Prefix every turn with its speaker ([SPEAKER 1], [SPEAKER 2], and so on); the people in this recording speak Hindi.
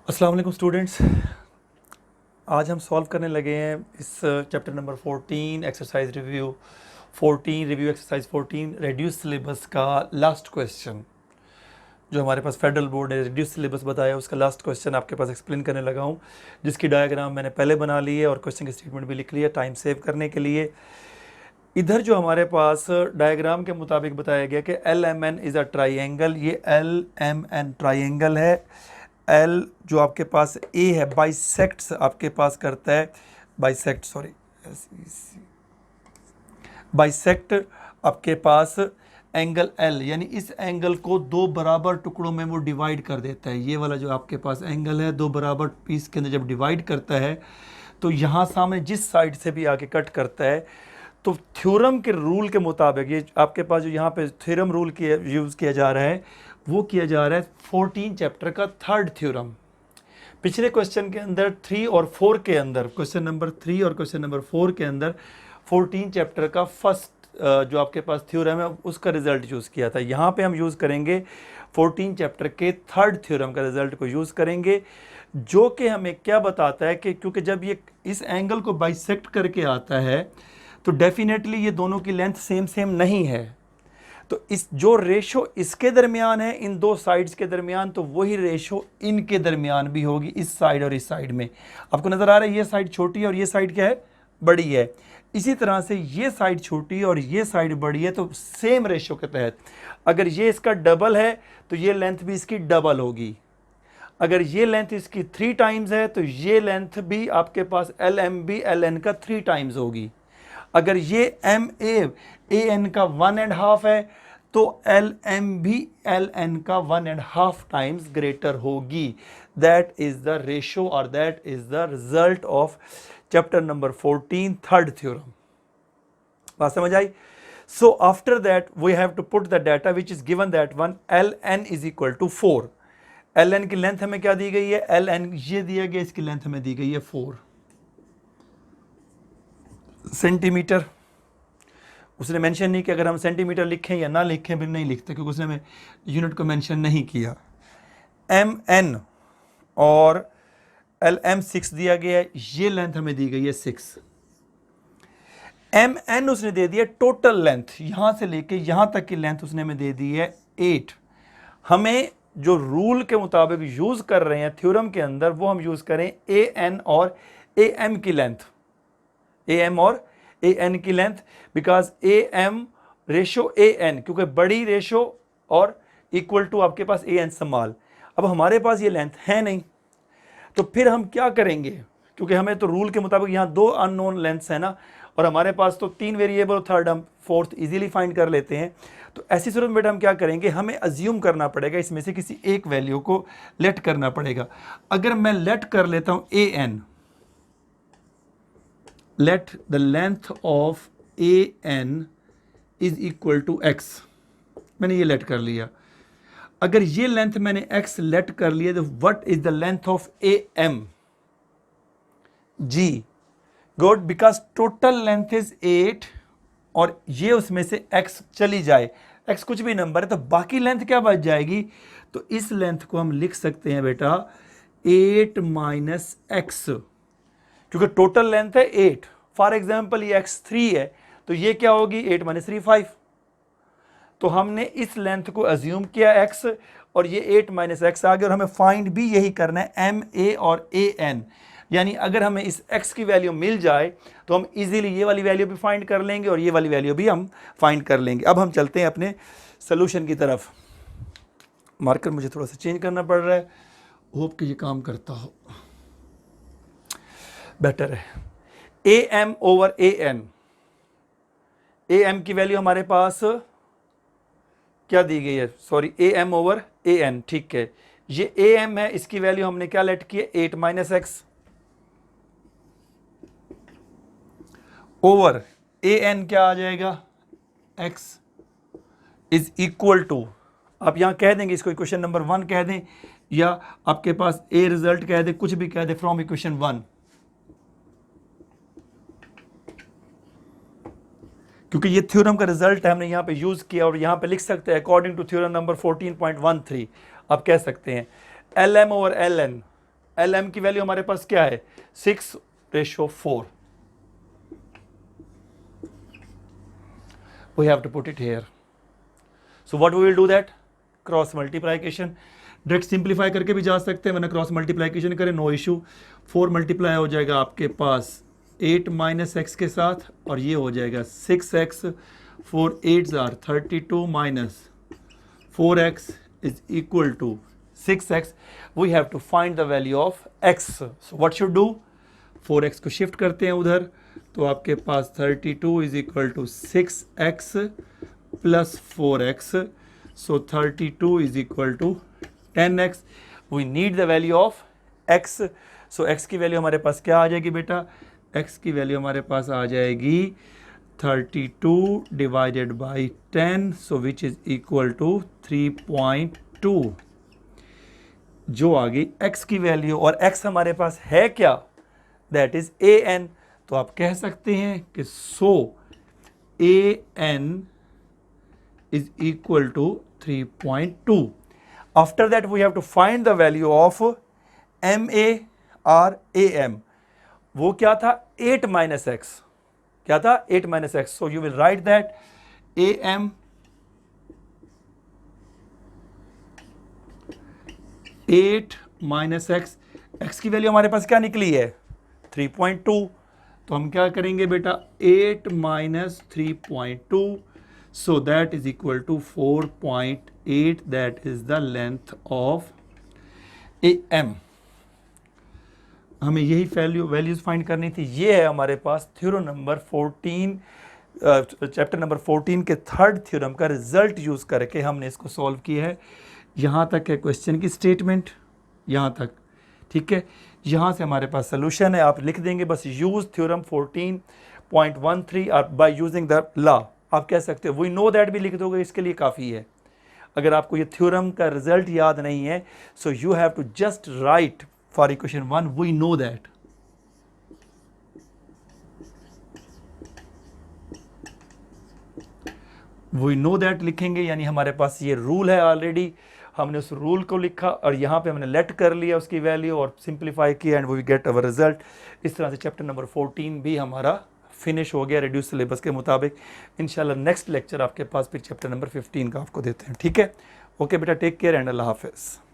[SPEAKER 1] अस्सलाम वालेकुम स्टूडेंट्स। आज हम सॉल्व करने लगे हैं इस chapter number 14 exercise review 14 review exercise 14 reduce syllabus का लास्ट क्वेश्चन जो हमारे पास फेडरल बोर्ड ने रिड्यूस सिलेबस बताया, उसका लास्ट क्वेश्चन आपके पास एक्सप्लेन करने लगा हूँ, जिसकी डायग्राम मैंने पहले बना ली है और क्वेश्चन की स्टेटमेंट भी लिख ली है टाइम सेव करने के लिए। इधर जो हमारे पास डायग्राम के मुताबिक बताया गया कि L M N is a triangle, ये एल एम एन ट्राइंगल है। एल जो आपके पास ए है बाइसेक्ट्स आपके पास करता है, बाइसेक्ट आपके पास एंगल एल, यानी इस एंगल को दो बराबर टुकड़ों में वो डिवाइड कर देता है। ये वाला जो आपके पास एंगल है दो बराबर पीस के अंदर जब डिवाइड करता है तो यहाँ सामने जिस साइड से भी आके कट करता है, तो थ्योरम के रूल के मुताबिक ये आपके पास जो यहाँ पे थ्योरम रूल यूज़ किया जा रहा है वो किया जा रहा है 14 चैप्टर का थर्ड थ्योरम। पिछले क्वेश्चन के अंदर 3 और 4 के अंदर, क्वेश्चन नंबर 3 और क्वेश्चन नंबर 4 के अंदर 14 चैप्टर का फर्स्ट जो आपके पास थ्योरम है उसका रिजल्ट यूज़ किया था। यहाँ पे हम यूज़ करेंगे 14 चैप्टर के थर्ड थ्योरम का रिजल्ट को यूज़ करेंगे, जो कि हमें क्या बताता है कि क्योंकि जब ये इस एंगल को बाइसेक्ट करके आता है तो डेफिनेटली ये दोनों की लेंथ सेम सेम नहीं है, तो इस जो रेशो इसके दरमियान है इन दो साइड्स के दरमियान, तो वही रेशो इनके दरमियान भी होगी, इस साइड और इस साइड में। आपको नज़र आ रहा है ये साइड छोटी है और ये साइड क्या है, बड़ी है। इसी तरह से ये साइड छोटी और ये साइड बड़ी है, तो सेम रेशो के तहत अगर ये इसका डबल है तो ये लेंथ भी इसकी डबल होगी। अगर ये लेंथ इसकी 3 टाइम्स है तो ये लेंथ भी आपके पास एल एम बी एल एन का 3 टाइम्स होगी। अगर ये एम ए एन का 1.5 है तो एल एम भी एल एन का 1.5 टाइम्स ग्रेटर होगी। दैट इज द रेशो और that is the result of chapter number 14 third theorem. बात समझ आई? So after that we have to put the data which is given, that one L N is equal to 4। L N की लेंथ हमें क्या दी गई है, एल एन ये दिया गया, इसकी लेंथ हमें दी गई है 4 सेंटीमीटर। उसने मेंशन नहीं किया, अगर हम सेंटीमीटर लिखें या ना लिखें भी नहीं लिखते, क्योंकि उसने हमें यूनिट को मेंशन नहीं किया। एम एन और एल एम 6 दिया गया है, ये लेंथ हमें दी गई है 6। एम एन उसने दे दिया टोटल लेंथ, यहां से लेके यहां तक की लेंथ उसने हमें दे दी है 8। हमें जो रूल के मुताबिक यूज कर रहे हैं थ्योरम के अंदर, वो हम यूज करें ए एन और ए एम की लेंथ, ए एम और ए एन की length, because A M ratio A N, क्योंकि बड़ी रेशो और इक्वल टू आपके पास ए एन स्मॉल। अब हमारे पास ये लेंथ है नहीं, तो फिर हम क्या करेंगे, क्योंकि हमें तो रूल के मुताबिक यहाँ 2 अननोन लेंथ्स है ना, और हमारे पास तो 3 वेरिएबल, थर्ड हम फोर्थ इजीली फाइंड कर लेते हैं। तो ऐसी सूरत में बेटा हम क्या करेंगे, हमें अज्यूम करना पड़ेगा, इसमें से किसी एक वैल्यू को लेट करना पड़ेगा। अगर मैं लेट कर लेता हूँ A N, let the length of an is equal to x, मैंने ये लेट कर लिया। अगर ये लेंथ मैंने x लेट कर लिया तो what is the length of am? g, good, because total length is 8 और ये उसमें से x चली जाए, x कुछ भी नंबर है, तो बाकी लेंथ क्या बच जाएगी, तो इस लेंथ को हम लिख सकते हैं बेटा 8 माइनस x, क्योंकि टोटल लेंथ है 8। फॉर एग्जाम्पल ये x 3 है, तो ये क्या होगी 8 माइनस 3 5। तो हमने इस लेंथ को अज्यूम किया x, और ये 8 माइनस x आ गया, और हमें फाइंड भी यही करना है एम ए और ए एन। यानी अगर हमें इस x की वैल्यू मिल जाए तो हम इजीली ये वाली वैल्यू भी फाइंड कर लेंगे और ये वाली वैल्यू भी हम फाइंड कर लेंगे। अब हम चलते हैं अपने सोल्यूशन की तरफ। मार्कर मुझे थोड़ा सा चेंज करना पड़ रहा है, होप कि ये काम करता हो, बेटर है। A M over A N, A M की वैल्यू हमारे पास क्या दी गई है, sorry A M over A N, ठीक है। ये ए एम है, इसकी वैल्यू हमने क्या लेट की है 8 minus x, over A N क्या आ जाएगा, x इज इक्वल टू, आप यहां कह देंगे इसको इक्वेशन नंबर 1 कह दें, या आपके पास ए रिजल्ट कह दे, कुछ भी कह दे, फ्रॉम इक्वेशन 1, क्योंकि ये थ्योरम का रिजल्ट है, हमने यहाँ पे यूज़ किया, और यहाँ पे लिख सकते हैं अकॉर्डिंग टू थ्योरम नंबर 14.13 आप कह सकते हैं L M over L N LM की वैल्यू हमारे पास क्या है 6:4. We have to put it here. So what we will do that? Cross multiplication. Direct simplify करके भी जा सकते हैं, वरना क्रॉस मल्टीप्लाइकेशन करें, नो इशू. 4 मल्टीप्लाई हो जाएगा आपके पास 8 माइनस एक्स के साथ, और ये हो जाएगा 6x. 4 8s are 32 minus 4x is equal to 6x. We have to find the value of x. So what should do? 4x को शिफ्ट करते हैं उधर, तो आपके पास 32 is equal to 6x plus 4x. So 32 is equal to 10x. We need the value of x. So x की वैल्यू हमारे पास क्या आ जाएगी बेटा? x की वैल्यू हमारे पास आ जाएगी 32 divided by 10, so which is equal to 3.2. जो आ गई x की वैल्यू, और x हमारे पास है क्या? That is an. तो आप कह सकते हैं कि so an is equal to 3.2. After that we have to find the value of MA or AM. वो क्या था? 8 minus x. क्या था? 8 minus x. So you will write that AM 8 minus x. x की वैल्यू हमारे पास क्या निकली है? 3.2. तो हम क्या करेंगे बेटा? 8 minus 3.2. So that is equal to 4.8. That is the length of AM. हमें यही वैल्यूज फाइंड करनी थी. ये है हमारे पास थ्योरम नंबर 14, चैप्टर नंबर 14 के थर्ड थ्योरम का रिजल्ट यूज करके हमने इसको सॉल्व किया है. यहाँ तक है क्वेश्चन की स्टेटमेंट, यहाँ तक ठीक है. यहाँ से हमारे पास सोल्यूशन है. आप लिख देंगे बस यूज थ्योरम 14.13 और बाय यूजिंग द लॉ. आप कह सकते हो वी नो दैट भी लिख दोगे, इसके लिए काफ़ी है. अगर आपको ये थ्योरम का रिजल्ट याद नहीं है, so you have to just write for equation 1 we know that. We know that लिखेंगे, यानी हमारे पास ये रूल है ऑलरेडी, हमने उस रूल को लिखा और यहाँ पे हमने लेट कर लिया उसकी वैल्यू और सिंप्लीफाई किया, and we get our result. इस तरह से चैप्टर नंबर 14 भी हमारा फिनिश हो गया रिड्यूस सिलेबस के मुताबिक. इंशाल्लाह नेक्स्ट लेक्चर आपके पास फिर चैप्टर नंबर 15 का आपको देते हैं. ठीक है, ओके बेटा, टेक केयर एंड अल्लाह हाफिज़.